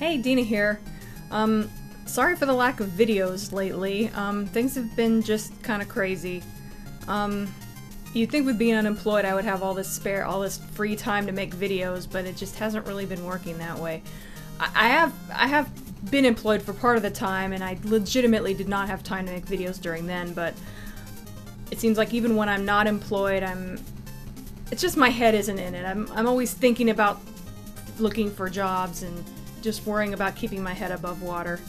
Hey, Dena here. Sorry for the lack of videos lately. Things have been just kind of crazy. You'd think with being unemployed I would have all this free time to make videos, but it just hasn't really been working that way. I have been employed for part of the time, and I legitimately did not have time to make videos during then, but it seems like even when I'm not employed, it's just my head isn't in it. I'm always thinking about looking for jobs and just worrying about keeping my head above water.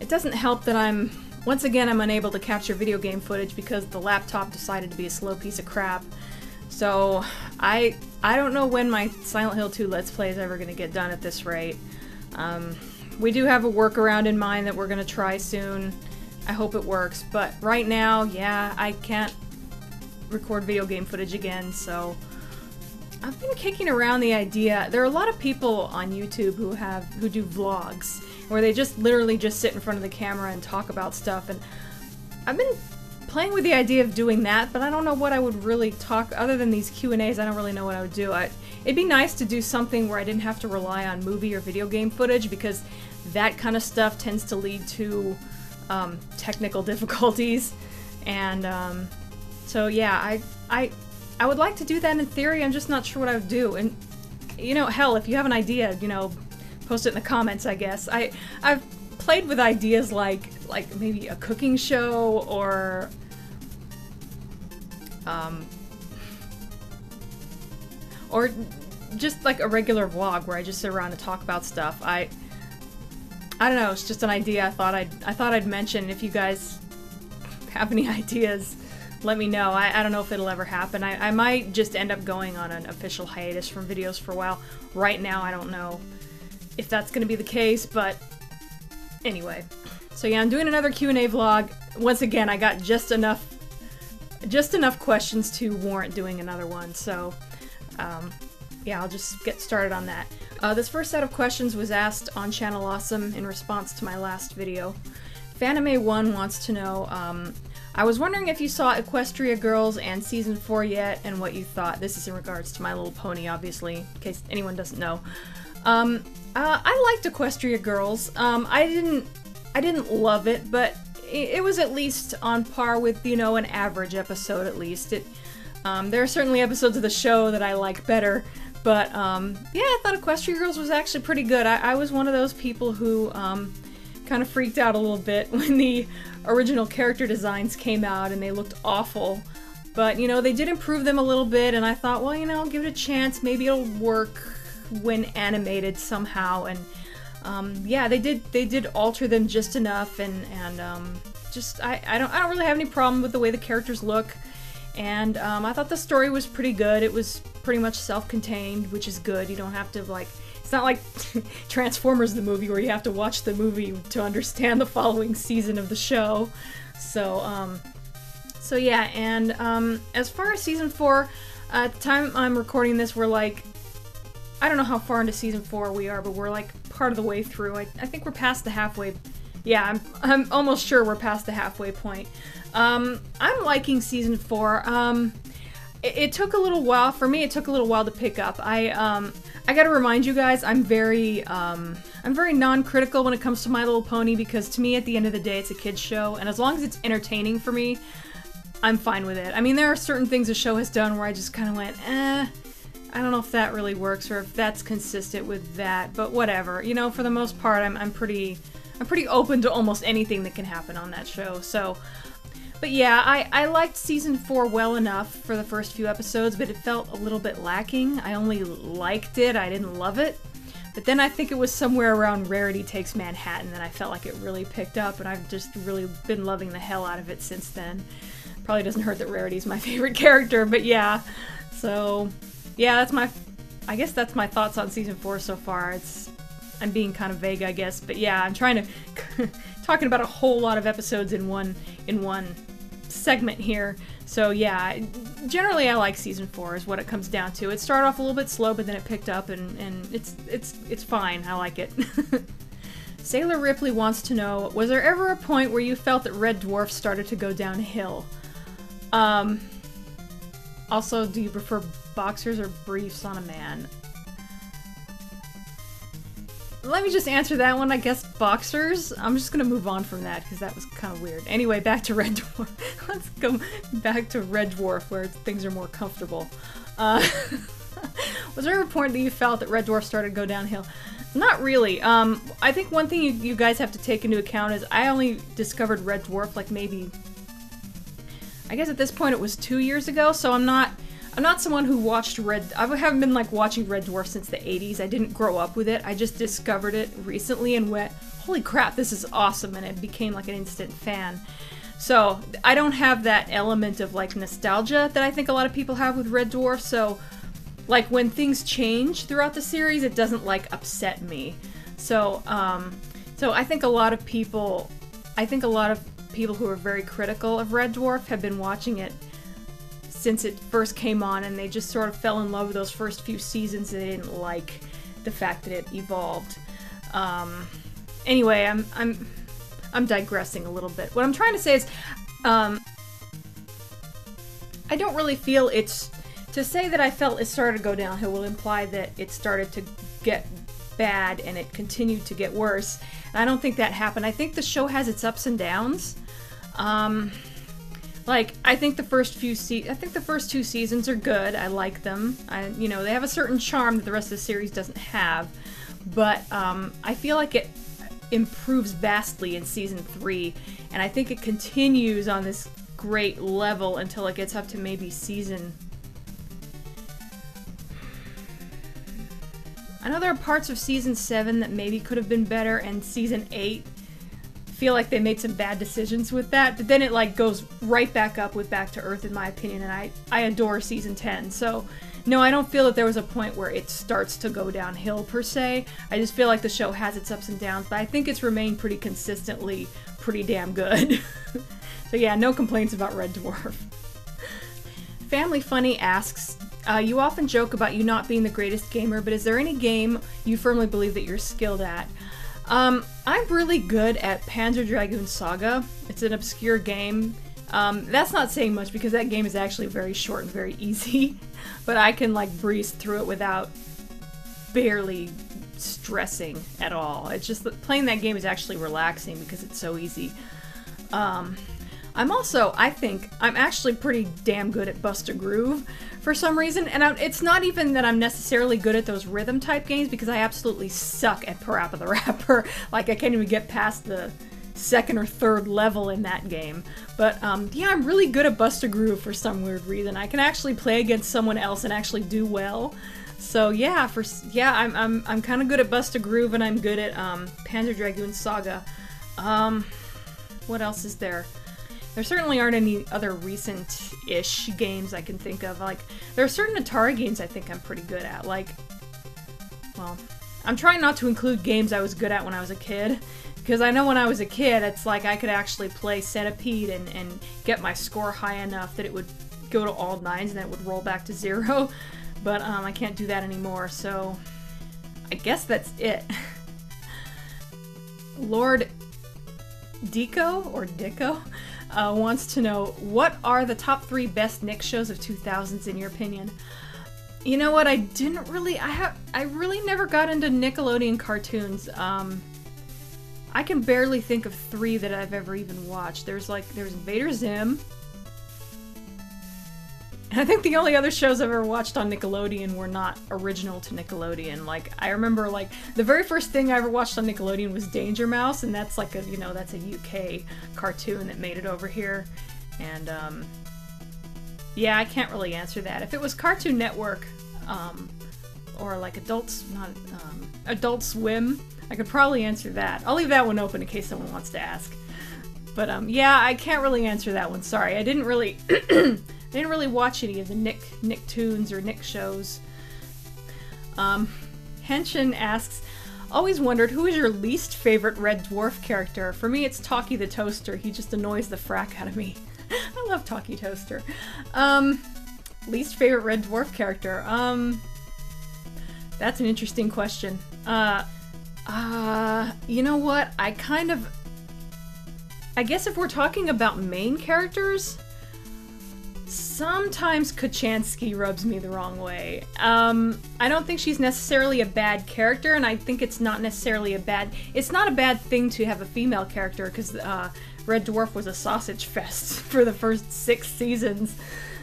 It doesn't help that once again I'm unable to capture video game footage because the laptop decided to be a slow piece of crap. So I don't know when my Silent Hill 2 Let's Play is ever going to get done at this rate. We do have a workaround in mind that we're going to try soon. I hope it works, but right now, yeah, I can't record video game footage again, so I've been kicking around the idea. There are a lot of people on YouTube who do vlogs where they just literally just sit in front of the camera and talk about stuff, and I've been playing with the idea of doing that, but I don't know what I would really talk other than these Q&As. I don't really know what I would do. It'd be nice to do something where I didn't have to rely on movie or video game footage, because that kind of stuff tends to lead to technical difficulties, and so yeah, I would like to do that in theory. I'm just not sure what I would do. And you know, hell, if you have an idea, you know, post it in the comments, I guess. I've played with ideas like maybe a cooking show, or just like a regular vlog where I just sit around and talk about stuff. I don't know, it's just an idea I thought I'd mention. If you guys have any ideas, let me know. I don't know if it'll ever happen. I might just end up going on an official hiatus from videos for a while. Right now, I don't know if that's going to be the case, but anyway. So yeah, I'm doing another Q&A vlog. Once again, I got just enough questions to warrant doing another one, so yeah, I'll just get started on that. This first set of questions was asked on Channel Awesome in response to my last video. Fanime1 wants to know, I was wondering if you saw Equestria Girls and Season 4 yet, and what you thought. This is in regards to My Little Pony, obviously, in case anyone doesn't know. I liked Equestria Girls. I didn't love it, but it was at least on par with, you know, an average episode at least. There are certainly episodes of the show that I like better, but yeah, I thought Equestria Girls was actually pretty good. I was one of those people who kind of freaked out a little bit when the original character designs came out and they looked awful, but you know, they did improve them a little bit, and I thought, well, you know, I'll give it a chance, maybe it'll work when animated somehow. And yeah, they did alter them just enough, and just I don't really have any problem with the way the characters look, and I thought the story was pretty good. It was pretty much self-contained, which is good. You don't have to, like, it's not like Transformers the movie where you have to watch the movie to understand the following season of the show. So so yeah, and as far as Season 4, at the time I'm recording this, we're like, I don't know how far into Season 4 we are, but we're like part of the way through. I think we're past the halfway. Yeah, I'm almost sure we're past the halfway point. I'm liking Season 4. It took a little while for me. It took a little while to pick up. I gotta remind you guys, I'm very non-critical when it comes to My Little Pony, because to me, at the end of the day, it's a kid's show, and as long as it's entertaining for me, I'm fine with it. I mean, there are certain things the show has done where I just kind of went, I don't know if that really works or if that's consistent with that, but whatever. You know, for the most part, I'm pretty open to almost anything that can happen on that show. So, but yeah, I liked Season 4 well enough for the first few episodes, but it felt a little bit lacking. I only liked it, I didn't love it. But then I think it was somewhere around Rarity Takes Manhattan that I felt like it really picked up, and I've just really been loving the hell out of it since then. Probably doesn't hurt that Rarity's my favorite character, but yeah. So, yeah, I guess that's my thoughts on Season 4 so far. I'm being kind of vague, I guess, but yeah, I'm trying to talking about a whole lot of episodes in one segment here. So yeah, generally I like Season 4 is what it comes down to. It started off a little bit slow, but then it picked up, and it's fine. I like it. Sailor Ripley wants to know, was there ever a point where you felt that Red Dwarf started to go downhill? Also, do you prefer boxers or briefs on a man? let me just answer that one. I guess boxers. I'm just gonna move on from that because that was kind of weird. Anyway, back to Red Dwarf. Let's go back to Red Dwarf where things are more comfortable. Was there ever a point that you felt that Red Dwarf started to go downhill? Not really. I think one thing you guys have to take into account is I only discovered Red Dwarf like maybe, I guess at this point it was 2 years ago, so I'm not someone who watched I haven't been like watching Red Dwarf since the 80s. I didn't grow up with it. I just discovered it recently and went, holy crap, this is awesome, and it became like an instant fan. So I don't have that element of like nostalgia that I think a lot of people have with Red Dwarf, so like when things change throughout the series, it doesn't like upset me. So so I think a lot of people who are very critical of Red Dwarf have been watching it since it first came on, and they just sort of fell in love with those first few seasons. They didn't like the fact that it evolved. Anyway, I'm digressing a little bit. What I'm trying to say is, I don't really feel it's, to say that I felt it started to go downhill will imply that it started to get bad and it continued to get worse. And I don't think that happened. I think the show has its ups and downs. Like, I think the first 2 seasons are good. I like them. You know, they have a certain charm that the rest of the series doesn't have. But I feel like it improves vastly in season 3, and I think it continues on this great level until it gets up to maybe season... I know there are parts of season 7 that maybe could have been better, and season 8 feel like they made some bad decisions with that, but then it like goes right back up with Back to Earth in my opinion, and I adore season 10. So no, I don't feel that there was a point where it starts to go downhill per se. I just feel like the show has its ups and downs, but I think it's remained pretty consistently pretty damn good. So yeah, no complaints about Red Dwarf. Family Funny asks, you often joke about you not being the greatest gamer, but is there any game you firmly believe that you're skilled at? I'm really good at Panzer Dragoon Saga. It's an obscure game. That's not saying much because that game is actually very short and very easy, but I can like breeze through it without barely stressing at all. It's just that playing that game is actually relaxing because it's so easy. I think I'm actually pretty damn good at Bust a Groove for some reason, and it's not even that I'm necessarily good at those rhythm type games because I absolutely suck at Parappa the Rapper. Like I can't even get past the 2nd or 3rd level in that game. But yeah, I'm really good at Bust a Groove for some weird reason. I can actually play against someone else and actually do well. So yeah, I'm kind of good at Bust a Groove, and I'm good at Panzer Dragoon Saga. What else is there? There certainly aren't any other recent-ish games I can think of. Like, there are certain Atari games I think I'm pretty good at. Like, well, I'm trying not to include games I was good at when I was a kid, because I know when I was a kid, it's like I could actually play Centipede and get my score high enough that it would go to all 9s and then it would roll back to 0. But I can't do that anymore, so I guess that's it. Lord Dicko wants to know, what are the top 3 best Nick shows of 2000s in your opinion? You know what, I really never got into Nickelodeon cartoons. I can barely think of 3 that I've ever even watched. There's Invader Zim. And I think the only other shows I've ever watched on Nickelodeon were not original to Nickelodeon. Like, I remember, like, the very first thing I ever watched on Nickelodeon was Danger Mouse, and that's like that's a UK cartoon that made it over here. And, yeah, I can't really answer that. If it was Cartoon Network, or like Adult Swim, I could probably answer that. I'll leave that one open in case someone wants to ask. But, yeah, I can't really answer that one. Sorry, I didn't really... I didn't really watch any of the Nicktoons or Nick shows. Henshin asks, always wondered, who is your least favorite Red Dwarf character? For me, it's Talkie the Toaster. He just annoys the frack out of me. I love Talkie Toaster. Least favorite Red Dwarf character? That's an interesting question. You know what? I guess if we're talking about main characters, Sometimes Kachansky rubs me the wrong way. I don't think she's necessarily a bad character, and I think it's not necessarily it's not a bad thing to have a female character, because Red Dwarf was a sausage fest for the first 6 seasons.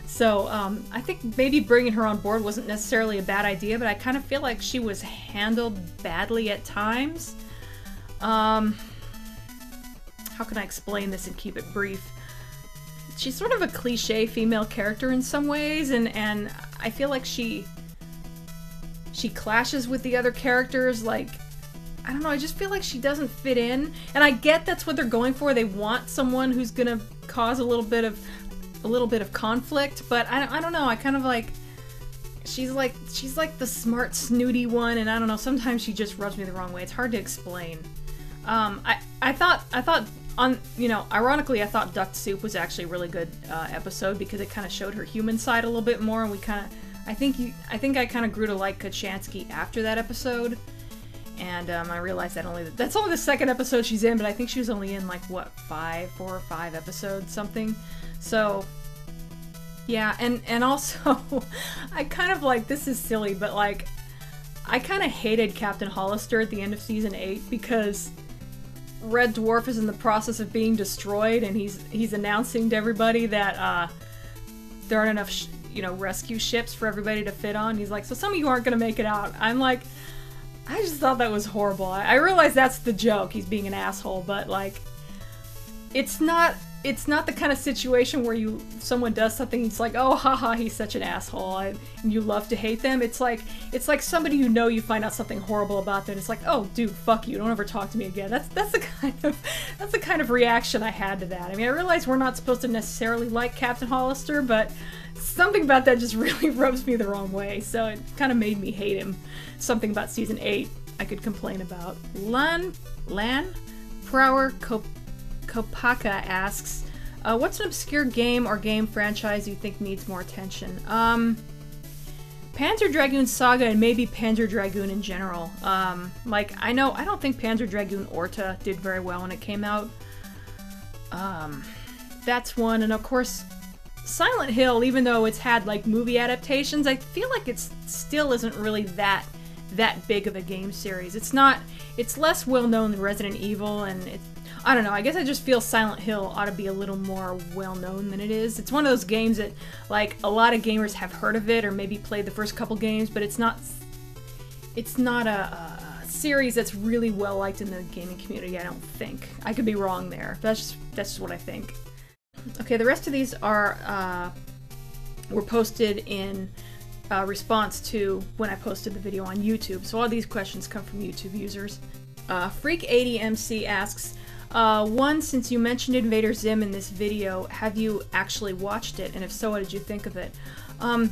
So, I think maybe bringing her on board wasn't necessarily a bad idea, but I kind of feel like she was handled badly at times. How can I explain this and keep it brief? She's sort of a cliche female character in some ways, and I feel like she clashes with the other characters. Like, I don't know, I just feel like she doesn't fit in. And I get that's what they're going for. They want someone who's gonna cause a little bit of conflict, but I don't know. I kind of like she's like the smart, snooty one, and I don't know. Sometimes she just rubs me the wrong way. It's hard to explain. I thought ironically, I thought Duck Soup was actually a really good episode because it kind of showed her human side a little bit more, and we kind of, I think I kind of grew to like Kachansky after that episode, and I realized that that's only the 2nd episode she's in, but I think she was only in like what 4 or 5 episodes, something. So yeah, and also I kind of like, this is silly, but like I kind of hated Captain Hollister at the end of season 8 because Red Dwarf is in the process of being destroyed, and he's announcing to everybody that there aren't enough rescue ships for everybody to fit on. He's like, so some of you aren't gonna make it out. I'm like, I just thought that was horrible. I realize that's the joke, he's being an asshole, but like, it's not the kind of situation where someone does something, it's like, oh haha, he's such an asshole, and you love to hate them. It's like somebody you find out something horrible about them. It's like, oh dude, fuck you, don't ever talk to me again. That's the kind of reaction I had to that. I mean, I realize we're not supposed to necessarily like Captain Hollister, but something about that just really rubs me the wrong way, so it kind of made me hate him. Something about season 8 I could complain about. Lan Prower Kopaka asks, what's an obscure game or game franchise you think needs more attention? Panzer Dragoon Saga, and maybe Panzer Dragoon in general. Like, I don't think Panzer Dragoon Orta did very well when it came out. That's one, and of course, Silent Hill, even though it's had like movie adaptations, I feel like it still isn't really that big of a game series. It's less well known than Resident Evil, and I don't know, I guess I just feel Silent Hill ought to be a little more well-known than it is. It's one of those games that, like, a lot of gamers have heard of it or maybe played the first couple games, but it's not a series that's really well-liked in the gaming community, I don't think. I could be wrong there. That's just what I think. Okay, the rest of these were posted in response to when I posted the video on YouTube, so all these questions come from YouTube users. Freak80MC asks, one, since you mentioned Invader Zim in this video, have you actually watched it? And if so, what did you think of it?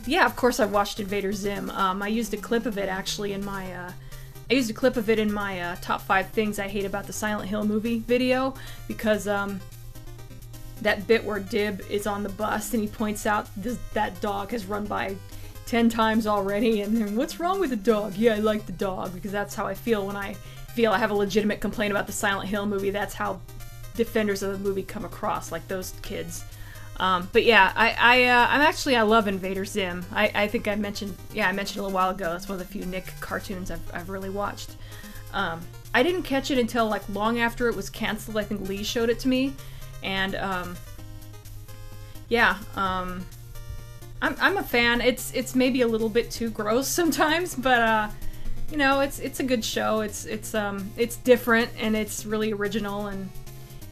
Yeah, of course I've watched Invader Zim. I used a clip of it actually in my, top 5 things I hate about the Silent Hill movie video, because, that bit where Dib is on the bus and he points out that dog has run by 10 times already, and then, what's wrong with the dog? Yeah, I like the dog, because that's how I feel when I have a legitimate complaint about the Silent Hill movie. That's how defenders of the movie come across, like those kids. But yeah, I love Invader Zim. I think I mentioned a little while ago, that's one of the few Nick cartoons I've really watched. I didn't catch it until like long after it was canceled. I think Lee showed it to me, and I'm a fan. It's maybe a little bit too gross sometimes, but you know, it's a good show. It's different, and it's really original, and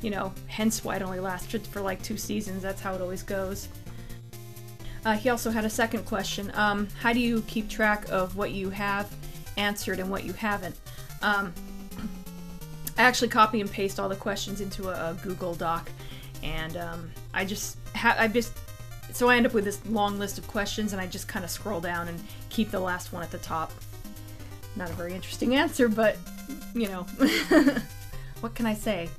you know, hence why it only lasted for like 2 seasons. That's how it always goes. He also had a second question. How do you keep track of what you have answered and what you haven't? I actually copy and paste all the questions into a Google Doc, and so I end up with this long list of questions, and I just kind of scroll down and keep the last one at the top. Not a very interesting answer, but, you know, what can I say?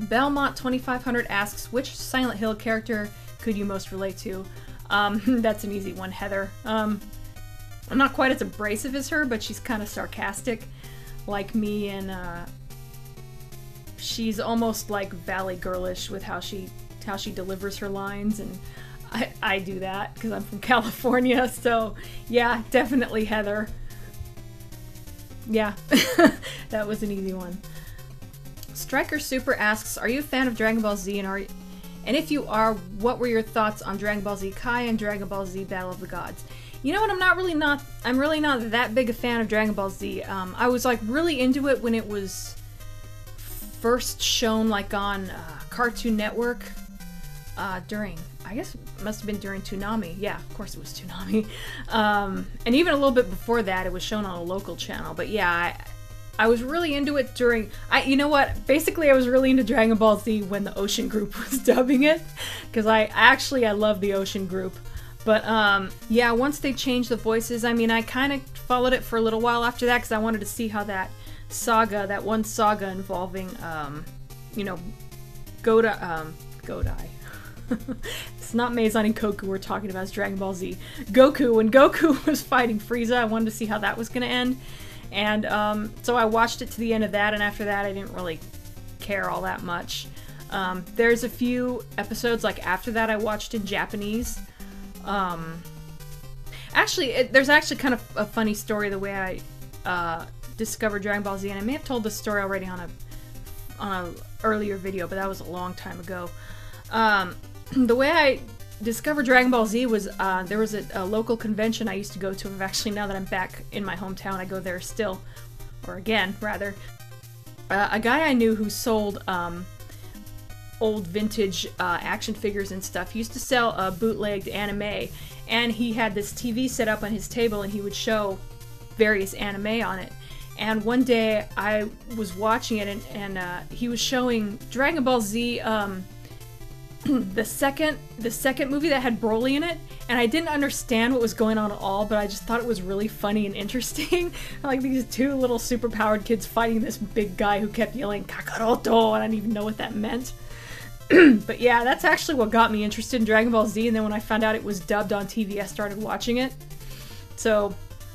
Belmont 2500 asks, which Silent Hill character could you most relate to? That's an easy one, Heather. I'm not quite as abrasive as her, but she's kind of sarcastic, like me, and she's almost like Valley Girlish with how she delivers her lines, and I do that because I'm from California, so yeah, definitely Heather. Yeah, that was an easy one. Striker Super asks, are you a fan of Dragon Ball Z, and if you are, what were your thoughts on Dragon Ball Z Kai and Dragon Ball Z Battle of the Gods? You know what, I'm really not that big a fan of Dragon Ball Z. I was like really into it when it was first shown like on Cartoon Network during, I guess it must have been during Toonami. Yeah, of course it was Toonami. And even a little bit before that, it was shown on a local channel. But yeah, I was really into it during, you know what, basically I was really into Dragon Ball Z when the Ocean Group was dubbing it, because I love the Ocean Group. But yeah, once they changed the voices, I mean, I kind of followed it for a little while after that, because I wanted to see how that one saga involving, you know, Godai. It's not Meizan and Goku we're talking about, it's Dragon Ball Z. Goku, when Goku was fighting Frieza, I wanted to see how that was going to end. And so I watched it to the end of that, and after that I didn't really care all that much. There's a few episodes like after that I watched in Japanese. There's actually kind of a funny story the way I discovered Dragon Ball Z, and I may have told this story already on a earlier video, but that was a long time ago. The way I discovered Dragon Ball Z was there was a local convention I used to go to. Actually, now that I'm back in my hometown, I go there still, or again rather. A guy I knew who sold old vintage action figures and stuff. He used to sell bootlegged anime, and he had this TV set up on his table, and he would show various anime on it. And one day I was watching it, and he was showing Dragon Ball Z. The second movie that had Broly in it, and I didn't understand what was going on at all, but I just thought it was really funny and interesting. Like these two little superpowered kids fighting this big guy who kept yelling Kakaroto, and I didn't even know what that meant. But yeah, that's actually what got me interested in Dragon Ball Z, and then when I found out it was dubbed on TV, I started watching it. So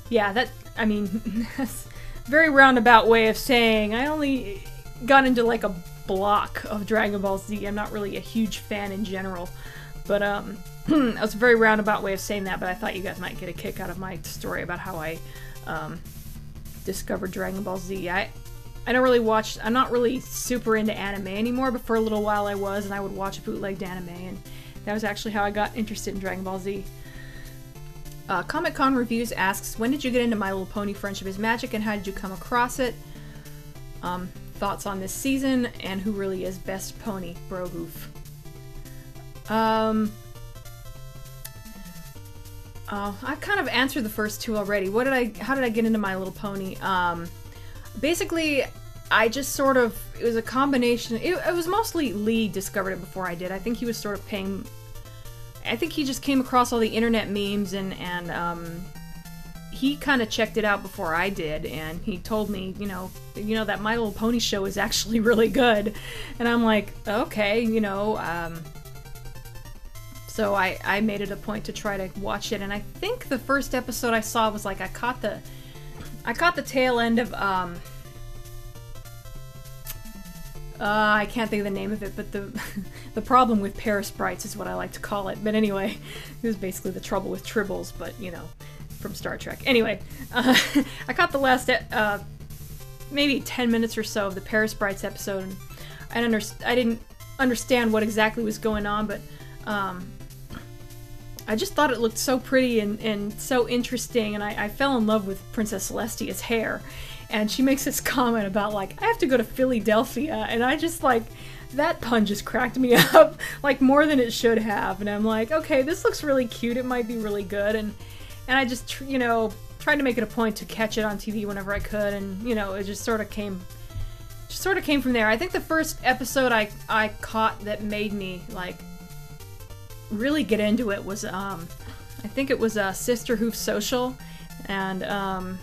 yeah, I mean, that's a very roundabout way of saying I only got into like a block of Dragon Ball Z. I'm not really a huge fan in general, but that was a very roundabout way of saying that, but I thought you guys might get a kick out of my story about how I discovered Dragon Ball Z. I don't really watch, I'm not really super into anime anymore, but for a little while I was, and I would watch bootlegged anime, and that was actually how I got interested in Dragon Ball Z. Comic Con Reviews asks, when did you get into My Little Pony Friendship is Magic, and how did you come across it? Thoughts on this season, and who really is best pony, Brogoof? I kind of answered the first two already. How did I get into My Little Pony? Basically, I just sort of, it was a combination, it was mostly Lee discovered it before I did. I think he was sort of I think he just came across all the internet memes, and he kind of checked it out before I did, and he told me, you know, that My Little Pony show is actually really good, and I'm like, okay, you know, so I made it a point to try to watch it, and I think the first episode I saw was like, I caught the tail end of, I can't think of the name of it, but the problem with Parasprites is what I like to call it, but anyway, it was basically the trouble with Tribbles, but, you know, from Star Trek. Anyway, I caught the last maybe 10 minutes or so of the Parasprites episode, and I didn't understand what exactly was going on, but I just thought it looked so pretty and so interesting, and I fell in love with Princess Celestia's hair. And she makes this comment about, like, I have to go to Philadelphia, and I just, like, that pun just cracked me up, like, more than it should have, and I'm like, okay, this looks really cute, it might be really good, and I just, you know, tried to make it a point to catch it on TV whenever I could, and, you know, it just sort of came from there. I think the first episode I caught that made me, like, really get into it was, I think it was Sisterhoof Social, and,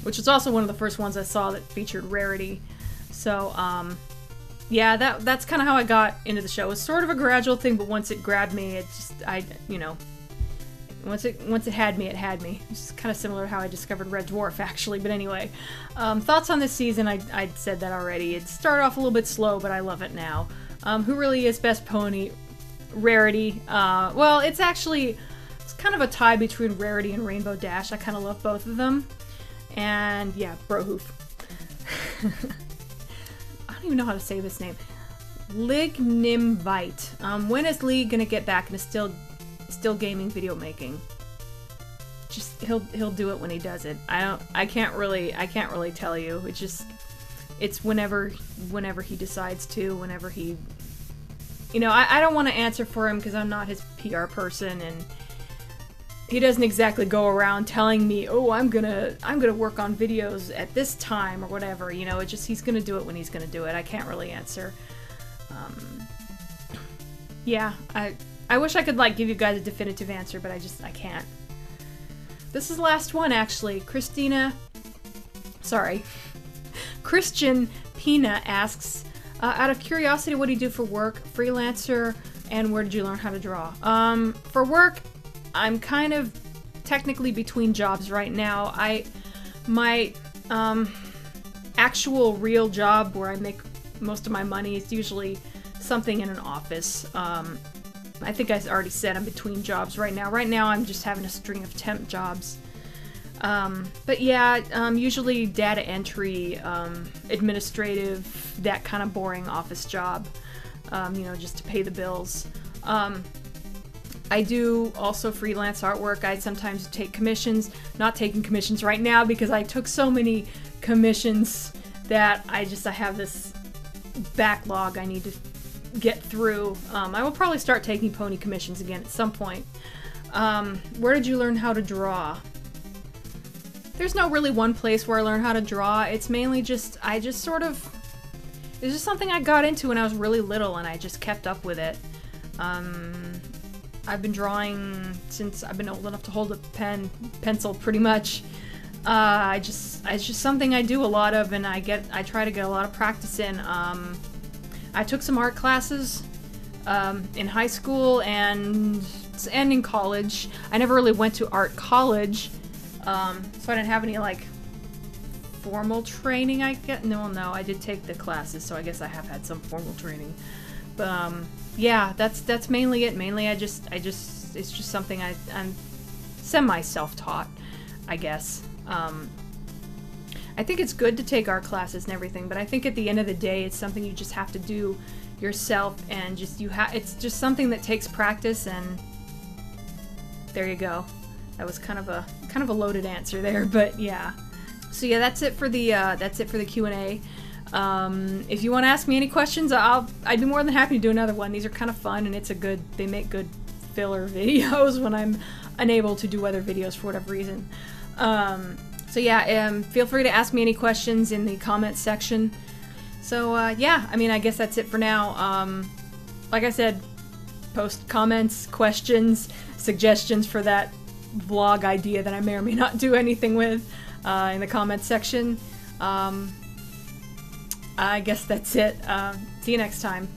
which was also one of the first ones I saw that featured Rarity. So, yeah, that's kind of how I got into the show. It was sort of a gradual thing, but once it grabbed me, it just, you know, once it had me, it had me. It's kind of similar to how I discovered Red Dwarf, actually, but anyway. Thoughts on this season, I said that already. It started off a little bit slow, but I love it now. Who really is best pony? Rarity. Well, it's actually, it's kind of a tie between Rarity and Rainbow Dash. I kind of love both of them. And yeah, Brohoof. I don't even know how to say this name. Lignimvite. When is Lee gonna get back into still gaming video making? Just he'll do it when he does it. I can't really tell you. It's whenever he decides to, whenever he, you know, I don't want to answer for him because I'm not his PR person, and he doesn't exactly go around telling me, oh, I'm gonna work on videos at this time or whatever. You know, he's gonna do it when he's gonna do it. I can't really answer. Yeah, I wish I could like give you guys a definitive answer, but I can't. This is the last one, actually. Christian Pina asks, out of curiosity, what do you do for work? Freelancer, and where did you learn how to draw? For work, I'm kind of technically between jobs right now. My actual real job where I make most of my money is usually something in an office. I think I already said I'm between jobs right now. Right now I'm just having a string of temp jobs. But yeah, usually data entry, administrative, that kind of boring office job, you know, just to pay the bills. I do also freelance artwork. I sometimes take commissions. Not taking commissions right now because I took so many commissions that I have this backlog I need to get through. I will probably start taking pony commissions again at some point. Where did you learn how to draw? There's no really one place where I learned how to draw. It's mainly just, it's just something I got into when I was really little and I just kept up with it. I've been drawing since I've been old enough to hold a pencil pretty much. It's just something I do a lot of, and I try to get a lot of practice in. I took some art classes in high school and in college. I never really went to art college, so I didn't have any like formal training. No, I did take the classes, so I guess I have had some formal training. But yeah, that's mainly it. Mainly, it's just something I'm semi self-taught, I guess. I think it's good to take art classes and everything, but I think at the end of the day, it's something you just have to do yourself, and it's just something that takes practice. And there you go. That was kind of a loaded answer there, but yeah. So yeah, that's it for the Q&A. If you want to ask me any questions, I'd be more than happy to do another one. These are kind of fun, and they make good filler videos when I'm unable to do other videos for whatever reason. So yeah, feel free to ask me any questions in the comments section. So yeah, I mean, I guess that's it for now. Like I said, post comments, questions, suggestions for that vlog idea that I may or may not do anything with in the comments section. I guess that's it. See you next time.